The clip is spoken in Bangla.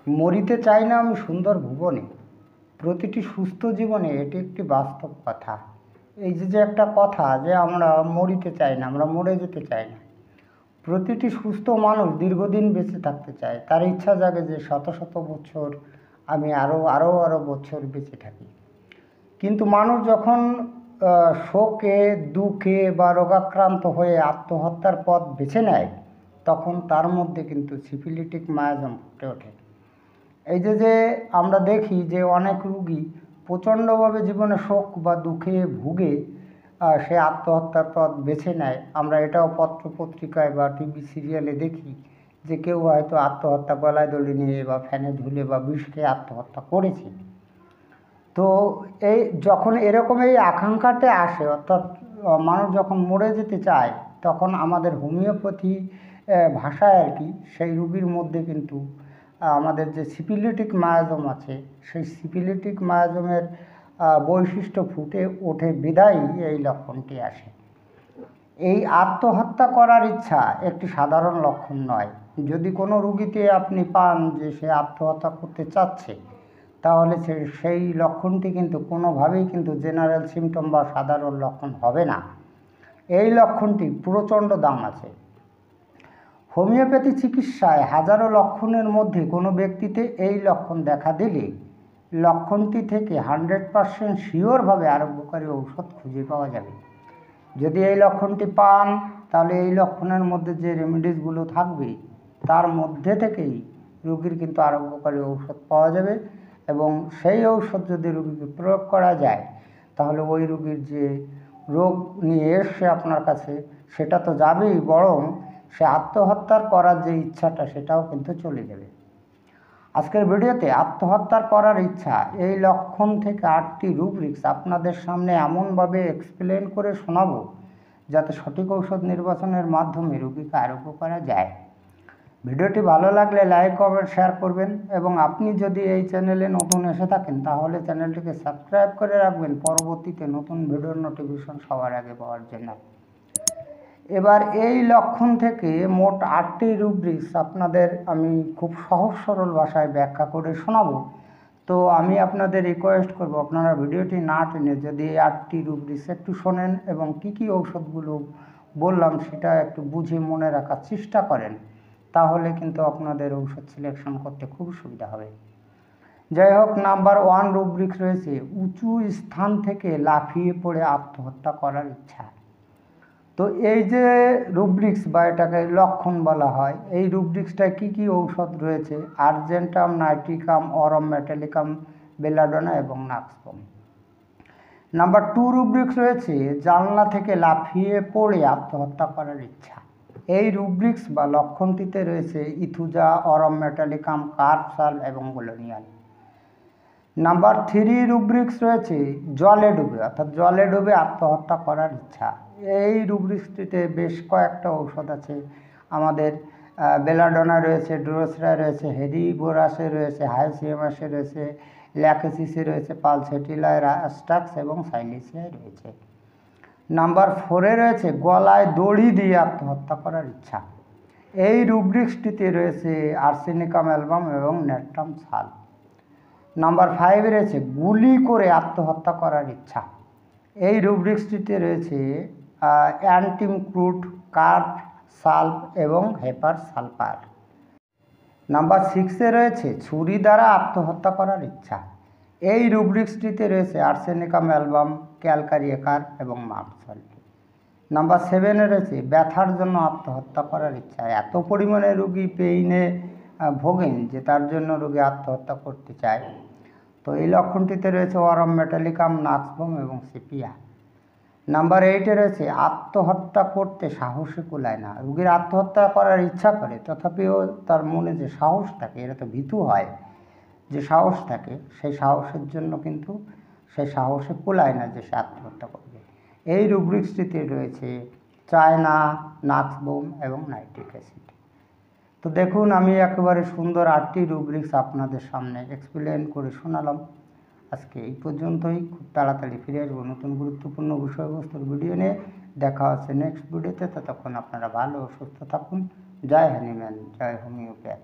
মরিতে চাই না আমি সুন্দর ভুবনে। প্রতিটি সুস্থ জীবনে এটি একটি বাস্তব কথা। এই যে একটা কথা যে আমরা মরিতে চাই না, আমরা মরে যেতে চাই না। প্রতিটি সুস্থ মানুষ দীর্ঘদিন বেঁচে থাকতে চায়। তার ইচ্ছা জাগে যে শত শত বছর আমি আরও বছর বেঁচে থাকি। কিন্তু মানুষ যখন শোকে, দুঃখে বা রোগাক্রান্ত হয়ে আত্মহত্যার পথ বেছে নেয়, তখন তার মধ্যে কিন্তু সিফিলিটিক মায়াজম ফুটে ওঠে। এই যে আমরা দেখি যে অনেক রুগী প্রচণ্ডভাবে জীবনে শোক বা দুঃখে ভুগে সে আত্মহত্যার পথ বেছে নেয়। আমরা এটাও পত্রপত্রিকায় বা টিভি সিরিয়ালে দেখি যে কেউ হয়তো আত্মহত্যা গলায় দড়ি নিয়ে বা ফ্যানে ঝুলে বা বিষ খেয়ে আত্মহত্যা করেছে। তো এই যখন এরকম এই আকাঙ্ক্ষাতে আসে, অর্থাৎ মানুষ যখন মরে যেতে চায়, তখন আমাদের হোমিওপ্যাথি ভাষায় আর কি সেই রুগীর মধ্যে কিন্তু আমাদের যে সিফিলিটিক মায়াজম আছে, সেই সিফিলিটিক মায়াজমের বৈশিষ্ট্য ফুটে ওঠে বিধায় এই লক্ষণটি আসে। এই আত্মহত্যা করার ইচ্ছা একটি সাধারণ লক্ষণ নয়। যদি কোনো রুগীতে আপনি পান যে সে আত্মহত্যা করতে চাচ্ছে, তাহলে সেই লক্ষণটি কিন্তু কোনোভাবেই কিন্তু জেনারেল সিমটম বা সাধারণ লক্ষণ হবে না। এই লক্ষণটি প্রচণ্ড দাম আছে। হোমিওপ্যাথি চিকিৎসায় হাজারো লক্ষণের মধ্যে কোনো ব্যক্তিতে এই লক্ষণ দেখা দিলে লক্ষণটি থেকে 100% শিওরভাবে আরোগ্যকারী ঔষধ খুঁজে পাওয়া যাবে। যদি এই লক্ষণটি পান, তাহলে এই লক্ষণের মধ্যে যে রেমেডিসগুলো থাকবে তার মধ্যে থেকেই রোগীর কিন্তু আরোগ্যকারী ঔষধ পাওয়া যাবে। এবং সেই ঔষধ যদি রোগীকে প্রয়োগ করা যায়, তাহলে ওই রোগীর যে রোগ নিয়ে এসছে আপনার কাছে সেটা তো যাবেই, বরং সে আত্মহত্যার করার যে ইচ্ছাটা সেটাও কিন্তু চলে যাবে। আজকের ভিডিওতে আত্মহত্যার করার ইচ্ছা এই লক্ষণ থেকে 8টি রুব্রিক্স আপনাদের সামনে এমনভাবে এক্সপ্লেন করে শোনাবো যাতে সঠিক ঔষধ নির্বাচনের মাধ্যমে রোগীকে আরোগ্য করা যায়। ভিডিওটি ভালো লাগলে লাইক, কমেন্ট, শেয়ার করবেন এবং আপনি যদি এই চ্যানেলে নতুন এসে থাকেন তাহলে চ্যানেলটিকে সাবস্ক্রাইব করে রাখবেন পরবর্তীতে নতুন ভিডিওর নোটিফিকেশন সবার আগে পাওয়ার জন্য। এবার এই লক্ষণ থেকে মোট 8টি রুব্রিক্স আপনাদের আমি খুব সহজ সরল ভাষায় ব্যাখ্যা করে শোনাবো। তো আমি আপনাদের রিকোয়েস্ট করব আপনারা ভিডিওটি না টেনে যদি এই 8টি রুব্রিক্স একটু শোনেন এবং কী ঔষধগুলো বললাম সেটা একটু বুঝে মনে রাখার চেষ্টা করেন, তাহলে কিন্তু আপনাদের ঔষধ সিলেকশন করতে খুব সুবিধা হবে। যাই হোক, নাম্বার 1 রুব্রিক্স রয়েছে উঁচু স্থান থেকে লাফিয়ে পড়ে আত্মহত্যা করার ইচ্ছা। তো এই যে রুব্রিক্স বা এটাকে লক্ষণ বলা হয়, এই রুব্রিক্সটায় কী ঔষধ রয়েছে: আর্জেন্টাম, নাইট্রিকাম, অরম মেটালিকাম, বেলাডোনা এবং নাক্সপম। নাম্বার 2 রুব্রিক্স রয়েছে জানলা থেকে লাফিয়ে পড়ে আত্মহত্যা করার ইচ্ছা। এই রুব্রিক্স বা লক্ষণটিতে রয়েছে ইথুজা, অরম মেটালিকাম, কার্পসাল এবং গোলোনিয়াল। নাম্বার 3 রুব্রিক্স রয়েছে জলে ডুবে, অর্থাৎ জলে ডুবে আত্মহত্যা করার ইচ্ছা। এই রুব্রিক্সটিতে বেশ কয়েকটা ঔষধ আছে। আমাদের বেলাডোনা রয়েছে, ড্রোসরা রয়েছে, হেরিবোরাসে রয়েছে, হাইসিয়ামাসে রয়েছে, ল্যাকেসিসে রয়েছে, পালসেটিলায়, রাস্টাক্স এবং সাইলিসিয়ায় রয়েছে। নাম্বার 4 রয়েছে গলায় দড়ি দিয়ে আত্মহত্যা করার ইচ্ছা। এই রুব্রিক্সটিতে রয়েছে আর্সেনিকাম অ্যালবাম এবং নেট্রাম সাল। নাম্বার 5 রয়েছে গুলি করে আত্মহত্যা করার ইচ্ছা। এই রুব্রিক্সটিতে রয়েছে অ্যান্টিমক্রুট, কার্প, সালফ এবং হেপার সালফার। নাম্বার 6 রয়েছে ছুরি দ্বারা আত্মহত্যা করার ইচ্ছা। এই রুব্রিক্সটিতে রয়েছে আর্সেনিকাম অ্যালবাম, ক্যালকারিয়েকার এবং মার্কসল। নাম্বার 7 রয়েছে ব্যথার জন্য আত্মহত্যা করার ইচ্ছা। এত পরিমাণে রোগী পেইনে ভোগেন যে তার জন্য রোগী আত্মহত্যা করতে চায়। তো এই লক্ষণটিতে রয়েছে অরম মেটালিকাম, নাক্সবম এবং সিপিয়া। নাম্বার 8 রয়েছে আত্মহত্যা করতে সাহসে কুলায় না। রোগীর আত্মহত্যা করার ইচ্ছা করে, তথাপিও তার মনে যে সাহস থাকে, এরা তো ভীতু হয়, যে সাহস থাকে সেই সাহসের জন্য কিন্তু সেই সাহসে কুলায় না যে সে আত্মহত্যা করবে। এই রুব্রিক্সটিতে রয়েছে চায়না, নাক্সবম এবং নাইট্রিক অ্যাসিড। তো দেখুন, আমি একেবারে সুন্দর 8টি রুব্রিক্স আপনাদের সামনে এক্সপ্লেন করে শোনালাম। আজকে এই পর্যন্তই। খুব তাড়াতাড়ি ফিরে আসবো নতুন গুরুত্বপূর্ণ বিষয়বস্তুর ভিডিও নিয়ে। দেখা হচ্ছে নেক্সট ভিডিওতে। ততক্ষণ আপনারা ভালো ও সুস্থ থাকুন। জয় হনুমান, জয় হোমিওপ্যাথ।